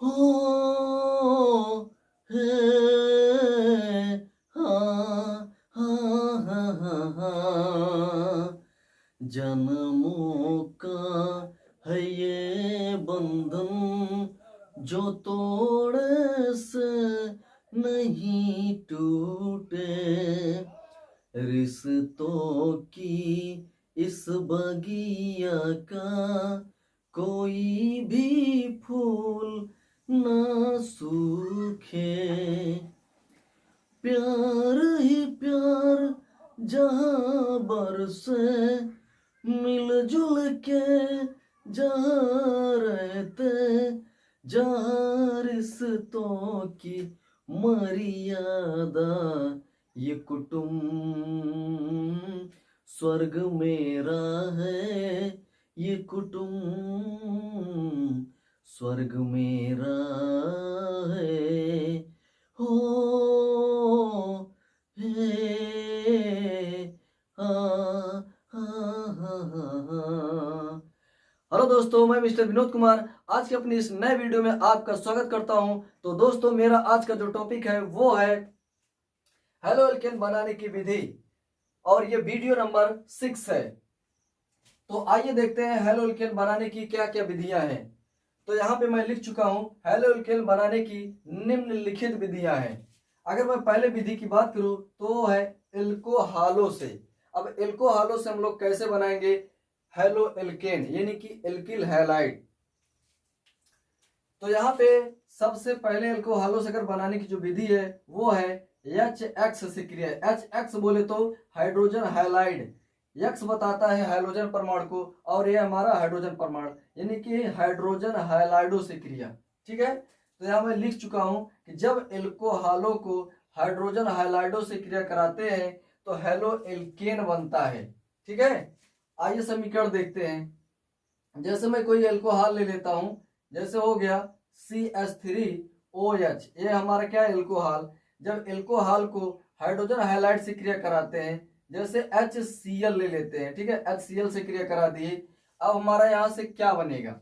हो हे हाँ हाँ हाँ हाँ हाँ। जन्मों का है ये बंधन जो तोड़े से नहीं टूटे, रिश्तों की इस बगिया का कोई भी फूल ना सूखे। प्यार ही प्यार जहाँ बरसे, मिलजुल के जहाँ रहते, जहाँ रिश्तों की मर्यादा, ये कुटुंब स्वर्ग मेरा है, ये कुटुंब स्वर्ग मेरा है। हो हे हाँ हाँ हाँ हाँ हाँ। हेलो दोस्तों, मैं मिस्टर विनोद कुमार आज के अपनी इस नए वीडियो में आपका स्वागत करता हूं। तो दोस्तों, मेरा आज का जो टॉपिक है वो है हेलो एल्केन बनाने की विधि, और ये वीडियो नंबर 6 है। तो आइए देखते हैं हेलो एल्केन बनाने की क्या क्या विधियां हैं। तो यहाँ पे मैं लिख चुका हूँ हेलो एल्केन बनाने की निम्नलिखित विधियां हैं। अगर मैं पहले विधि की बात करूं तो वो है एल्कोहालो से। अब एल्कोहालो से हम लोग कैसे बनाएंगे हेलो एल्केन, यानी कि एल्किल हैलाइड। तो यहाँ पे सबसे पहले एल्कोहालो से अगर बनाने की जो विधि है वो है HX से क्रिया। HX बोले तो हाइड्रोजन हैलाइड, यक्स बताता है हाइड्रोजन परमाणु को, और ये हमारा हाइड्रोजन परमाणु, यानी कि हाइड्रोजन हैलाइडो से क्रिया। ठीक है, तो यहाँ मैं लिख चुका हूं कि जब एल्कोहालो को हाइड्रोजन हैलाइडो से क्रिया कराते हैं तो हेलो एल्केन बनता है। ठीक है, आइए समीकरण देखते हैं। जैसे मैं कोई एल्कोहल ले लेता हूं, जैसे हो गया CH3OH, ये हमारा क्या है एल्कोहल। जब एल्कोहल को हाइड्रोजन हैलाइड से क्रिया कराते हैं, जैसे HCl ले लेते हैं, ठीक है, HCl से क्रिया करा दिए। अब हमारा यहाँ से क्या बनेगा,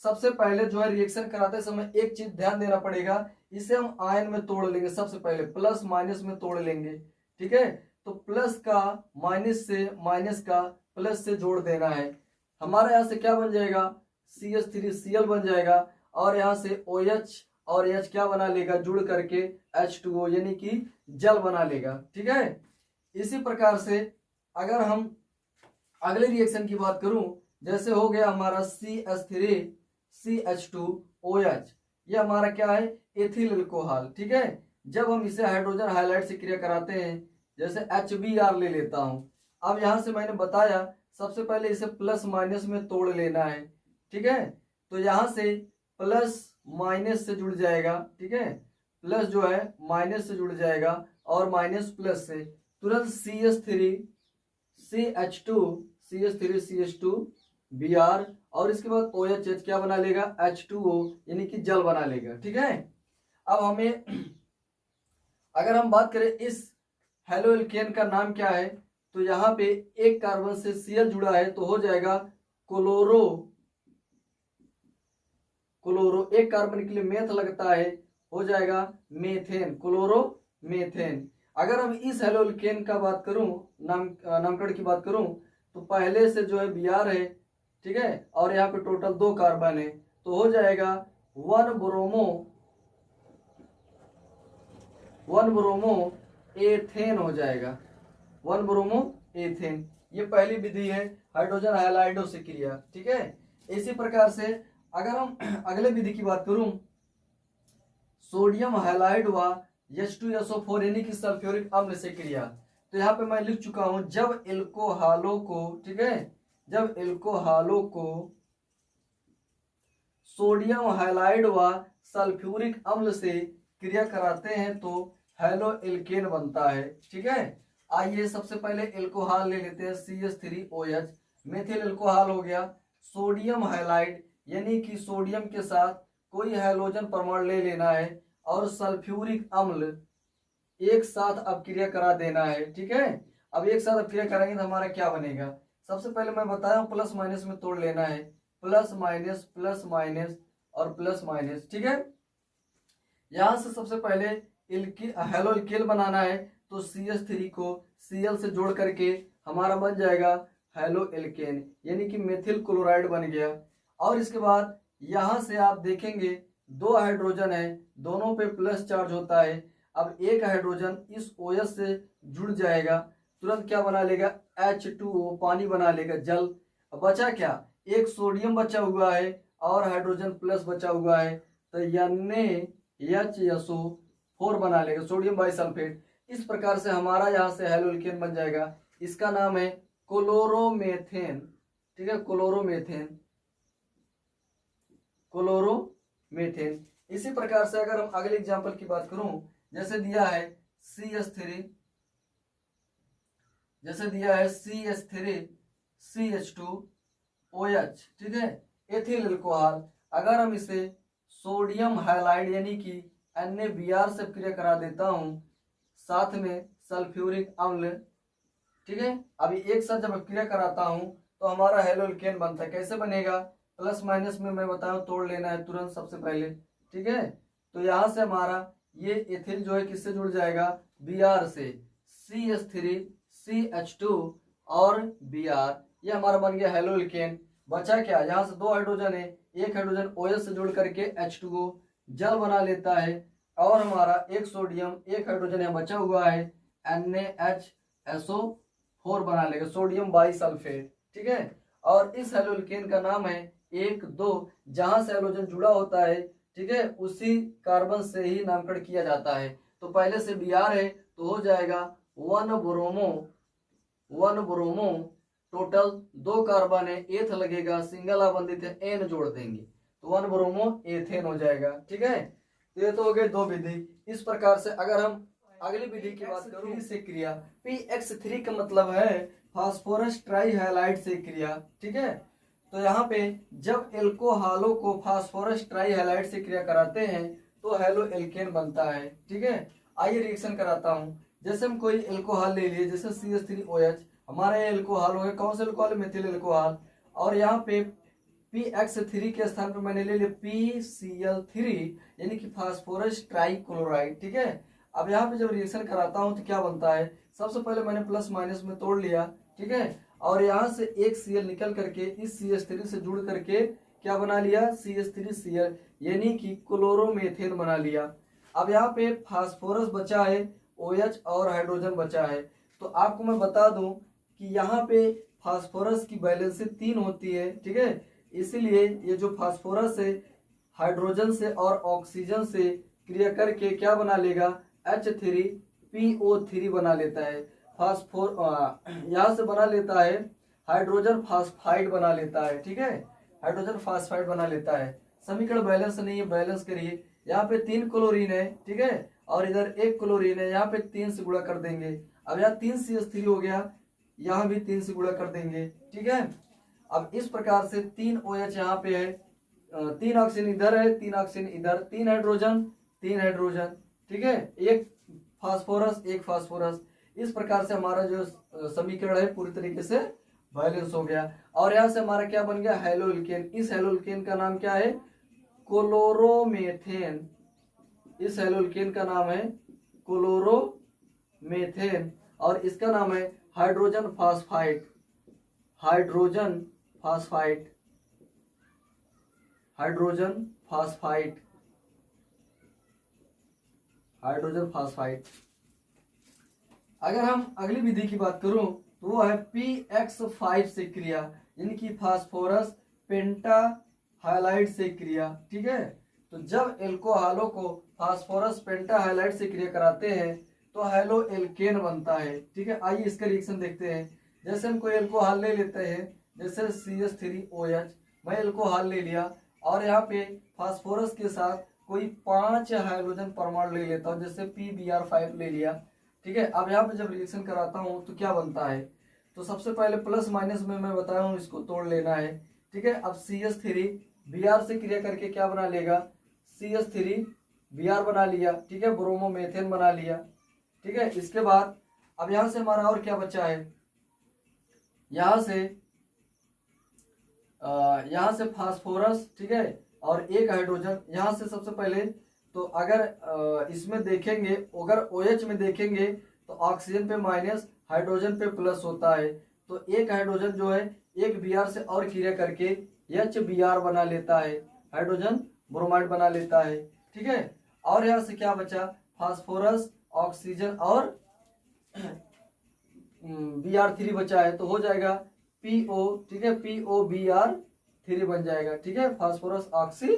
सबसे पहले जो है रिएक्शन कराते समय एक चीज ध्यान देना पड़ेगा, इसे हम आयन में तोड़ लेंगे। सबसे पहले प्लस माइनस में तोड़ लेंगे। ठीक है, तो प्लस का माइनस से, माइनस का प्लस से जोड़ देना है। हमारा यहाँ से क्या बन जाएगा, CH3Cl बन जाएगा, और यहाँ से OH और H क्या बना लेगा, जुड़ करके H2O यानी कि जल बना लेगा। ठीक है, इसी प्रकार से अगर हम अगले रिएक्शन की बात करूं, जैसे हो गया हमारा CH3CH2OH, ये हमारा क्या है एथिल एल्कोहल। ठीक है, जब हम इसे हाइड्रोजन हाइलाइड से क्रिया कराते हैं, जैसे HBr ले लेता हूं। अब यहां से मैंने बताया सबसे पहले इसे प्लस माइनस में तोड़ लेना है। ठीक है, तो यहां से प्लस माइनस से जुड़ जाएगा। ठीक है, प्लस जो है माइनस से जुड़ जाएगा, और माइनस प्लस से तुरंत CH3CH2Br, और इसके बाद OH क्या बना लेगा, H2O यानी कि जल बना लेगा। ठीक है, अब हमें अगर हम बात करें इस हेलो एल्केन का नाम क्या है, तो यहाँ पे एक कार्बन से Cl जुड़ा है तो हो जाएगा क्लोरो। क्लोरो एक कार्बन के लिए मेथ लगता है, हो जाएगा मेथेन, क्लोरो मेथेन। अगर हम इस हेलो एल्केन का बात करूं, नामकरण की बात करूं, तो पहले से जो है Br है। ठीक है, और यहाँ पे टोटल 2 कार्बन है, तो हो जाएगा 1 ब्रोमो एथेन हो जाएगा, 1 ब्रोमो एथेन। ये पहली विधि है हाइड्रोजन हाइलाइडो से क्रिया। ठीक है, इसी प्रकार से अगर हम अगले विधि की बात करूं, सोडियम हाइलाइड व H2SO4 यानी कि सल्फ्यूरिक अम्ल से क्रिया। तो यहाँ पे मैं लिख चुका हूं जब एल्कोहलों को, ठीक है, जब एल्कोहलों को सोडियम हाइलाइड व सल्फ्यूरिक अम्ल से क्रिया कराते हैं तो हेलो एल्केन बनता है। ठीक है, आइए सबसे पहले एल्कोहल ले लेते हैं CH3OH, मेथिल एल्कोहल हो गया। सोडियम हाइलाइड यानी कि सोडियम के साथ कोई हाइड्रोजन परमाणु ले लेना है, और सल्फ्यूरिक अम्ल एक साथ अब क्रिया करा देना है। ठीक है, अब एक साथ अब क्रिया कराएंगे तो हमारा क्या बनेगा, सबसे पहले मैं बताया प्लस माइनस में तोड़ लेना है, प्लस माइनस और प्लस माइनस, ठीक है। यहां से सबसे पहले हेलो एल्केन बनाना है, तो CH3 को Cl से जोड़ करके हमारा बन जाएगा हेलो एल्केन, यानी कि मेथिल क्लोराइड बन गया। और इसके बाद यहां से आप देखेंगे 2 हाइड्रोजन है, दोनों पे प्लस चार्ज होता है। अब एक हाइड्रोजन इस OH से जुड़ जाएगा, तुरंत क्या बना लेगा, H2O, पानी बना लेगा, जल। अब बचा क्या, एक सोडियम बचा हुआ है और हाइड्रोजन प्लस बचा हुआ है, तो NaHSO4 बना लेगा, सोडियम बाइसल्फेट। इस प्रकार से हमारा यहाँ से हेलो एल्केन बन जाएगा। इसका नाम है क्लोरोमेथेन, ठीक है, क्लोरोमेथेन, क्लोरोमेथेन। इसी प्रकार से अगर हम अगले एग्जांपल की बात करूं, जैसे दिया है CH3, जैसे दिया है CH3CH2OH, ठीक है, एथिल अल्कोहल। अगर हम इसे सोडियम हाइलाइड यानी कि NaBr से क्रिया करा देता हूं, साथ में सल्फ्यूरिक अम्ल, ठीक है, अभी एक साथ जब क्रिया कराता हूं तो हमारा हेलो एल्केन बनता है। कैसे बनेगा, प्लस माइनस में मैं बताऊं तोड़ लेना है तुरंत सबसे पहले, ठीक है। तो यहां से हमारा ये एथिल जो है किससे जुड़ जाएगा, Br से, CH3CH2 और Br, ये हमारा बन गया हेलो एल्केन। बचा क्या, यहाँ से 2 हाइड्रोजन है, एक हाइड्रोजन OH से जुड़ करके H2O जल बना लेता है, और हमारा एक सोडियम, एक हाइड्रोजन यहाँ बचा हुआ है, NaHSO4 बना लेगा, सोडियम बाइसल्फेट, ठीक है। और इस हेलो एल्केन का नाम है 1,2, जहां से हाइड्रोजन जुड़ा होता है, ठीक है, उसी कार्बन से ही नामकरण किया जाता है। तो पहले से Br है तो हो जाएगा 1 ब्रोमो, टोटल 2 कार्बन है, एथ लगेगा, सिंगल अबंधित है, N जोड़ देंगे तो 1 ब्रोमो एथेन हो जाएगा, ठीक है। तो ये तो हो गए 2 विधि। इस प्रकार से अगर हम अगली विधि की बात करूं, से क्रिया PX3 का मतलब है फास्फोरस ट्राईहैलाइड से क्रिया, ठीक है। तो यहाँ पे जब एल्कोहलों को फास्फोरस ट्राईहैलाइड से क्रिया कराते हैं तो हेलो एल्केन बनता है, ठीक है। आइए रिएक्शन कराता हूँ। जैसे हम कोई एल्कोहल ले लिए, जैसे CH3OH, हमारा ये एल्कोहल हो गया, कौन सा एल्कोहल, मेथिल एल्कोहल। और यहाँ पे PX3 के स्थान पर मैंने ले लिया PCl3, यानी कि फास्फोरस ट्राईक्लोराइड, ठीक है। अब यहाँ पे जब रिएक्शन कराता हूँ तो क्या बनता है, सबसे पहले मैंने प्लस माइनस में तोड़ लिया, ठीक है। और यहाँ से एक Cl निकल करके इस CH3 से जुड़ करके क्या बना लिया, CH3Cl, यानी कि क्लोरोमेथेन बना लिया। अब यहाँ पे फास्फोरस बचा है, OH और हाइड्रोजन बचा है। तो आपको मैं बता दूं कि यहाँ पे फास्फोरस की वैलेंसी 3 होती है, ठीक है। इसीलिए ये जो फास्फोरस है हाइड्रोजन से और ऑक्सीजन से क्रिया करके क्या बना लेगा, H3PO3 बना लेता है। यहाँ से बना लेता है हाइड्रोजन फास्फाइड बना लेता है, ठीक है, हाइड्रोजन फास्फाइड बना लेता है। समीकरण बैलेंस नहीं है, बैलेंस करिए। यहाँ पे 3 क्लोरीन है, ठीक है, और इधर 1 क्लोरीन है, यहाँ पे 3 से गुणा कर देंगे। अब यहाँ 3CH3 हो गया, यहाँ भी 3 से गुणा कर देंगे, ठीक है। अब इस प्रकार से 3 OH यहाँ पे है, 3 ऑक्सीजन इधर है, 3 ऑक्सीजन इधर, 3 हाइड्रोजन, 3 हाइड्रोजन, ठीक है, एक फास्फोरस, एक फास्फोरस। इस प्रकार से हमारा जो समीकरण है पूरी तरीके से बैलेंस हो गया। और यहाँ से हमारा क्या बन गया, हेलो एल्केन। इस हेलो एल्केन का नाम क्या है, क्लोरोमेथेन। इस हेलो एल्केन का नाम है क्लोरोमेथेन, और इसका नाम है hydrogen phosphide, hydrogen phosphide, hydrogen phosphide, hydrogen phosphide. अगर हम अगली विधि की बात करूं तो वो है PX5 से क्रिया, यानी कि फास्फोरस पेंटाहाइलाइड से क्रिया, ठीक है। तो जब एल्कोहलों को फास्फोरस पेंटाहाइलाइड से क्रिया कराते हैं तो हेलो एल्केन बनता है, ठीक है। आइए इसका रिएक्शन देखते हैं। जैसे हम कोई एल्कोहल ले लेते हैं, जैसे CH3OH, मैं एल्कोहल ले लिया और यहाँ पे फास्फोरस के साथ कोई 5 हाइड्रोजन परमाणु ले लेता हूँ, जैसे PBr5 ले लिया, ठीक है। अब यहाँ पे जब रिएक्शन कराता हूँ तो क्या बनता है, तो सबसे पहले प्लस माइनस में मैं बताया हूँ इसको तोड़ लेना है, ठीक है। अब CH3 Br से क्रिया करके क्या बना लेगा, CH3 Br बना लिया, ठीक है, ब्रोमोमेथेन बना लिया, ठीक है। इसके बाद अब यहाँ से हमारा और क्या बचा है, यहाँ से फास्फोरस, ठीक है, और एक हाइड्रोजन यहाँ से सबसे पहले तो अगर इसमें देखेंगे, अगर OH में देखेंगे तो ऑक्सीजन पे माइनस हाइड्रोजन पे प्लस होता है। तो एक हाइड्रोजन जो है एक Br से और क्रिया करके HBr बना लेता है, हाइड्रोजन ब्रोमाइड बना लेता है। ठीक है, और यहाँ से क्या बचा, फास्फोरस, ऑक्सीजन और Br3 बचा है, तो हो जाएगा PO। ठीक है, POBr3 बन जाएगा। ठीक है, फास्फोरस ऑक्सी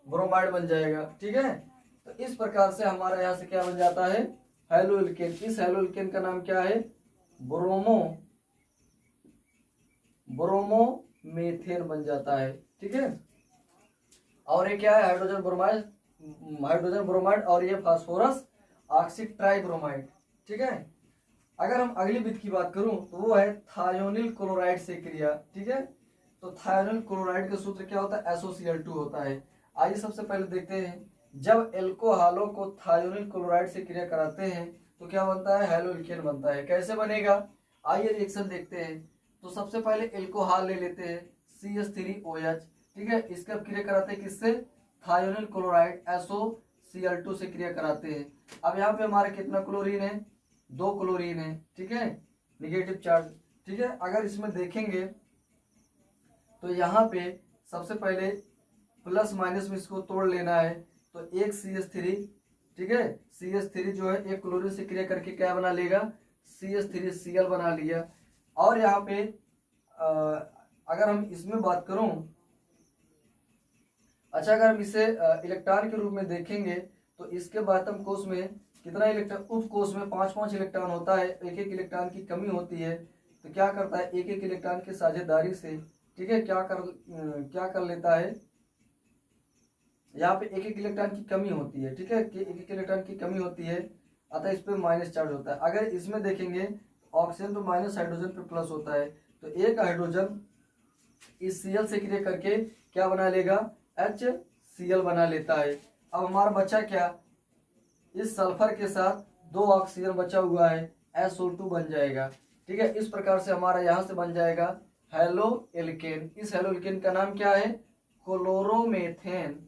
ब्रोमाइड बन जाएगा। ठीक है, तो इस प्रकार से हमारा यहाँ से क्या बन जाता है, हेलो एल्केन। इस हेलो एल्केन का नाम क्या है, ब्रोमोमेथेन बन जाता है। ठीक है, और ये क्या है, हाइड्रोजन ब्रोमाइड और ये फास्फोरस ऑक्सी ट्राइब्रोमाइड। ठीक है, अगर हम अगली विधि की बात करूं तो वो है थायोनिल क्लोराइड से क्रिया। ठीक है, तो थायोनिल क्लोराइड का सूत्र क्या होता है, SOCl2 होता है। आइए सबसे पहले देखते हैं, जब एल्कोहलों को थायोनिल क्लोराइड से क्रिया कराते हैं तो क्या बनता है, हेलो एल्केन बनता है। कैसे बनेगा, आइए रिएक्शन देखते हैं। तो सबसे पहले एल्कोहल ले लेते हैं CH3OH। ठीक है, इसका क्रिया कराते हैं किससे, थायोनिल क्लोराइड SOCl2 से क्रिया कराते हैं। अब यहाँ पे हमारा कितना क्लोरीन है, 2 क्लोरीन है। ठीक है, निगेटिव चार्ज। ठीक है, अगर इसमें देखेंगे तो यहाँ पे सबसे पहले प्लस माइनस में इसको तोड़ लेना है। तो एक CH3, ठीक है, CH3 जो है एक क्लोरीन से क्रिया करके क्या बना लेगा, CH3Cl बना लिया। और यहाँ पे अगर हम इसमें बात करूं, अच्छा अगर हम इसे इलेक्ट्रॉन के रूप में देखेंगे तो इसके बातम कोष में कितना इलेक्ट्रॉन, उप कोष में 5-5 इलेक्ट्रॉन होता है, एक एक इलेक्ट्रॉन की कमी होती है। तो क्या करता है, एक एक इलेक्ट्रॉन की साझेदारी से, ठीक है, क्या कर लेता है, यहाँ पे एक एक इलेक्ट्रॉन की कमी होती है। ठीक है, कि एक एक इलेक्ट्रॉन की कमी होती है, अतः इस पे माइनस चार्ज होता है। अगर इसमें देखेंगे ऑक्सीजन पे माइनस, हाइड्रोजन पे प्लस होता है। तो एक हाइड्रोजन इस Cl से क्रिया करके क्या बना लेगा, HCl बना लेता है। अब हमारा बचा क्या, इस सल्फर के साथ 2 ऑक्सीजन बचा हुआ है, SO2 बन जाएगा। ठीक है, इस प्रकार से हमारा यहाँ से बन जाएगा हेलो एल्केन। इस हेलो एल्केन का नाम क्या है, क्लोरोमेथेन।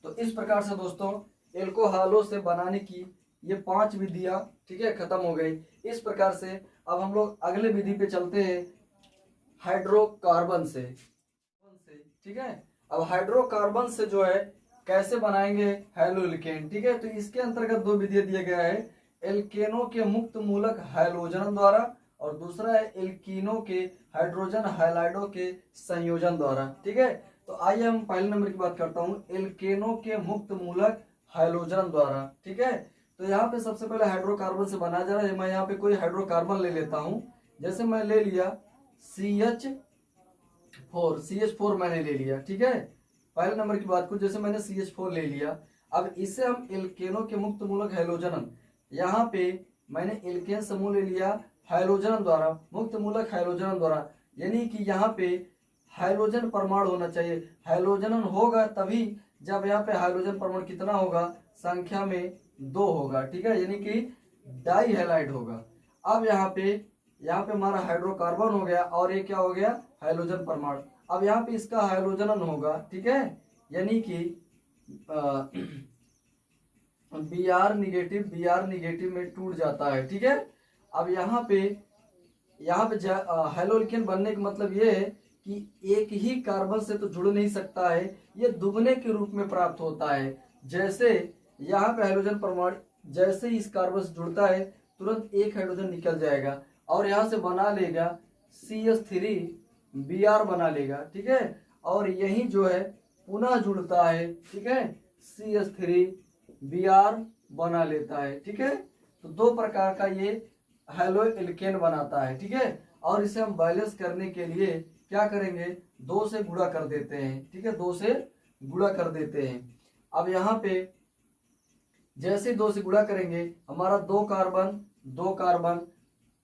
तो इस प्रकार से दोस्तों एल्कोहलों से बनाने की ये 5 विधियां, ठीक है, खत्म हो गई। इस प्रकार से अब हम लोग अगले विधि पे चलते हैं, हाइड्रोकार्बन से। ठीक है, अब हाइड्रोकार्बन से जो है कैसे बनाएंगे हेलो एल्केन। ठीक है, तो इसके अंतर्गत 2 विधियां दिए गया है, एल्केनों के मुक्त मूलक हाइलोजन द्वारा और दूसरा है एल्कीनों के हाइड्रोजन हाइलाइडों के संयोजन द्वारा। ठीक है, तो आइए हम पहले नंबर की बात करता हूँ, एल्केनों के मुक्त मूलक हाइलोजन द्वारा। ठीक है, तो यहाँ पे सबसे पहले हाइड्रोकार्बन से बनाया जा रहा है। मैं यहाँ पे कोई हाइड्रोकार्बन ले लेता हूँ, जैसे मैं ले लिया CH4 मैंने ले लिया। ठीक है, पहले नंबर की बात करूं, जैसे मैंने CH4 ले लिया। अब इससे हम एल्केनों के मुक्त मूलक हाइलोजन, यहाँ पे मैंने एल्केन समूह ले लिया हाइलोजन द्वारा, मुक्त मूलक हाइलोजन द्वारा, यानी कि यहाँ पे हाइलोजन परमाणु होना चाहिए। हाइलोजन होगा तभी जब यहाँ पे हाइलोजन परमाणु कितना होगा, संख्या में 2 होगा। ठीक है, यानी कि डाई हैलाइड होगा। अब यहाँ पे हमारा हाइड्रोकार्बन हो गया और ये क्या हो गया, हाइलोजन परमाणु। अब यहाँ पे इसका हाइलोजन होगा। ठीक है, यानी कि Br निगेटिव में टूट जाता है। ठीक है, अब यहाँ पे हेलो एल्केन बनने का मतलब ये है कि एक ही कार्बन से तो जुड़ नहीं सकता है, ये दुगने के रूप में प्राप्त होता है। जैसे यहाँ पे हाइड्रोजन परमाणु जैसे ही इस कार्बन से जुड़ता है तुरंत एक हाइड्रोजन निकल जाएगा और यहाँ से बना लेगा CH3Br बना लेगा। ठीक है, और यही जो है पुनः जुड़ता है। ठीक है, CH3Br बना लेता है। ठीक है, तो 2 प्रकार का ये हेलो एल्केन बनाता है। ठीक है, और इसे हम बैलेंस करने के लिए क्या करेंगे, 2 से गुणा कर देते हैं। ठीक है, 2 से गुणा कर देते हैं। अब यहाँ पे जैसे 2 से गुणा करेंगे हमारा 2 कार्बन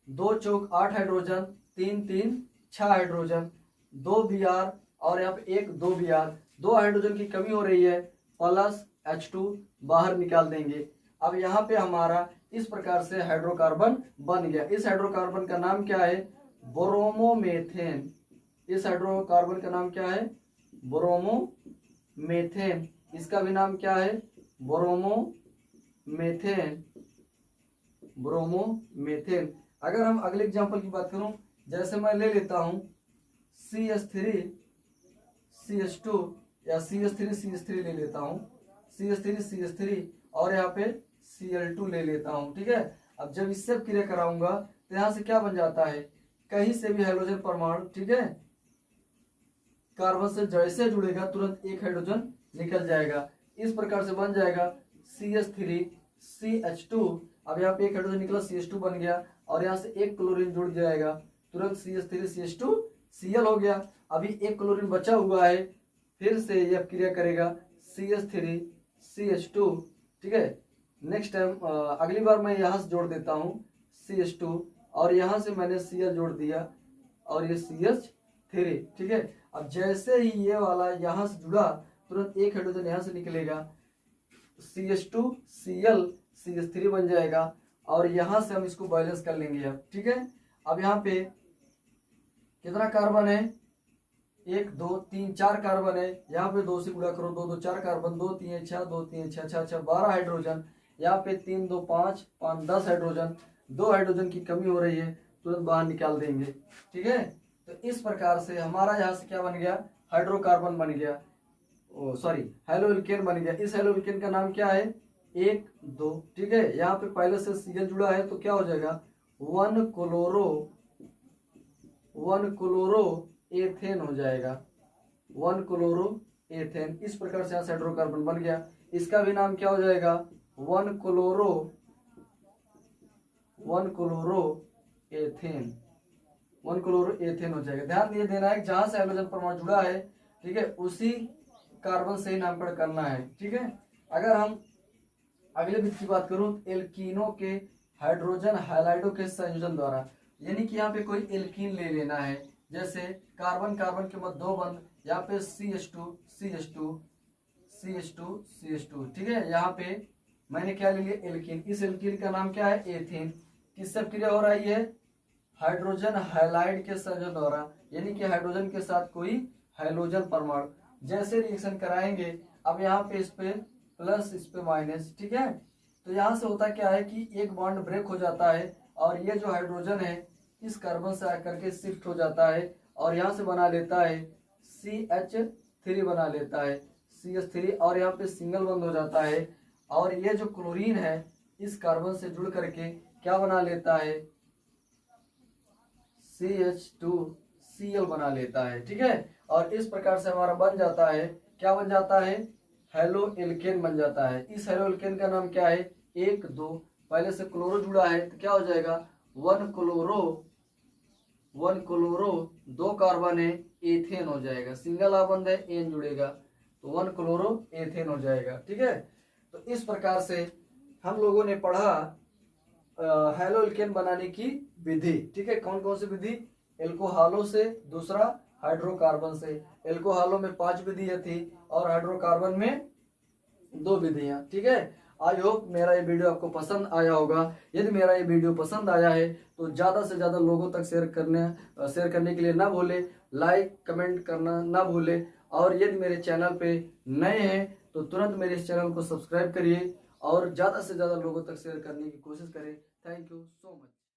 2 चौक 8 हाइड्रोजन, 3 6 हाइड्रोजन, 2 Br और यहाँ पे 2 Br, 2 हाइड्रोजन की कमी हो रही है, प्लस H2 बाहर निकाल देंगे। अब यहाँ पे हमारा इस प्रकार से हाइड्रोकार्बन बन गया। इस हाइड्रोकार्बन का नाम क्या है, ब्रोमोमेथेन। इस हाइड्रोकार्बन का नाम क्या है? ब्रोमोमेथेन। इसका भी नाम क्या है? ब्रोमोमेथेन। ब्रोमोमेथेन। अगर हम अगले एग्जांपल की बात करूं, जैसे मैं ले लेता हूं CH3CH2 या CH3CH3 ले लेता हूं, CH3CH3 और यहाँ पे Cl2 ले लेता हूं, ठीक है। अब जब इससे क्रिया कराऊंगा तो यहाँ से क्या बन जाता है? कहीं से भी हाइड्रोजन परमाणु, ठीक है, कार्बन से जैसे जुड़ेगा तुरंत एक हाइड्रोजन निकल जाएगा। इस प्रकार से बन जाएगा CH3CH2। अब यहाँ पे एक हाइड्रोजन निकला, CH2 बन गया, और यहाँ से एक क्लोरीन जुड़ जाएगा, तुरंत CH3CH2Cl हो गया। अभी एक क्लोरीन बचा हुआ है, फिर से यह क्रिया करेगा CH3CH2, ठीक है। नेक्स्ट टाइम अगली बार मैं यहाँ से जोड़ देता हूँ CH2, और यहाँ से मैंने Cl जोड़ दिया, और ये CH3, ठीक है। अब जैसे ही ये वाला यहाँ से जुड़ा, तुरंत एक हाइड्रोजन यहाँ से निकलेगा, CH2Cl CH3 बन जाएगा, और यहाँ से हम इसको बैलेंस कर लेंगे अब, ठीक है। अब यहाँ पे कितना कार्बन है? 1 2 3 4 कार्बन है। यहाँ पे 2 से गुणा करो, 2 2 4 कार्बन, 2 3 6 2 3 6 6 6 12 हाइड्रोजन। यहाँ पे 3 2 5 5 10 हाइड्रोजन। 2 हाइड्रोजन की कमी हो रही है, तुरंत बाहर निकाल देंगे, ठीक है। तो इस प्रकार से हमारा यहाँ से क्या बन गया? हाइड्रोकार्बन बन गया, सॉरी हेलोइल्केन बन गया। इस हेलोइल्केन का नाम क्या है? 1 2, ठीक है। यहाँ पे पहले से Cl जुड़ा है तो क्या हो जाएगा? 1 क्लोरो एथेन हो जाएगा, 1 क्लोरो एथेन। इस प्रकार से यहाँ हाइड्रोकार्बन बन गया। इसका भी नाम क्या हो जाएगा? 1 क्लोरो एथेन, 1 क्लोरो एथेन हो जाएगा। ध्यान दिए देना है जहां से हाइड्रोजन परमाणु जुड़ा है, ठीक है, उसी कार्बन से ही नामकरण करना है, ठीक है। अगर हम अगले विधि की बात करूं, एल्कीनों के हाइड्रोजन हाइलाइडों के संयोजन द्वारा, यानी कि यहाँ पे कोई एल्कीन ले लेना है, जैसे कार्बन कार्बन के मध्य 2 बंध, यहाँ पे CH2, ठीक है। यहाँ पे मैंने क्या ले लिया? एल्कीन। इस एल्कीन का नाम क्या है? एथेन। किससे क्रिया हो रही है? हाइड्रोजन हाइलाइड के संयोजन द्वारा, यानी कि हाइड्रोजन के साथ कोई हाइड्रोजन परमाणु। जैसे रिएक्शन कराएंगे, अब यहाँ पे इस पे प्लस, इस पे माइनस, ठीक है। तो यहाँ से होता क्या है कि एक बॉन्ड ब्रेक हो जाता है, और ये जो हाइड्रोजन है इस कार्बन से आकर के शिफ्ट हो जाता है, और यहाँ से बना लेता है CH3 बना लेता है, CH3, और यहाँ पे सिंगल बंद हो जाता है, और ये जो क्लोरीन है इस कार्बन से जुड़ करके क्या बना लेता है? CH2Cl बना लेता है, ठीक है। और इस प्रकार से हमारा बन जाता है, क्या बन जाता है? हेलोइल्केन बन जाता है। इस हेलोइल्केन का नाम क्या है? 1 2, पहले से क्लोरो जुड़ा है तो क्या हो जाएगा? 1 क्लोरो 2 कार्बन है, एथेन हो जाएगा। सिंगल आ बंद है, एन जुड़ेगा, तो 1 क्लोरो एथेन हो जाएगा, ठीक है। तो इस प्रकार से हम लोगों ने पढ़ा हेलोइल्केन बनाने की विधि, ठीक है। कौन कौन सी विधि? एल्कोहलों से, दूसरा हाइड्रोकार्बन से। एल्कोहलों में 5 विधियां थी और हाइड्रोकार्बन में 2 विधियां, ठीक है। आई होप मेरा ये वीडियो आपको पसंद आया होगा। यदि मेरा ये वीडियो पसंद आया है तो ज़्यादा से ज़्यादा लोगों तक शेयर करने के लिए ना भूले, लाइक कमेंट करना ना भूले, और यदि मेरे चैनल पे नए हैं तो तुरंत मेरे इस चैनल को सब्सक्राइब करिए और ज़्यादा से ज़्यादा लोगों तक शेयर करने की कोशिश करें। Thank you so much.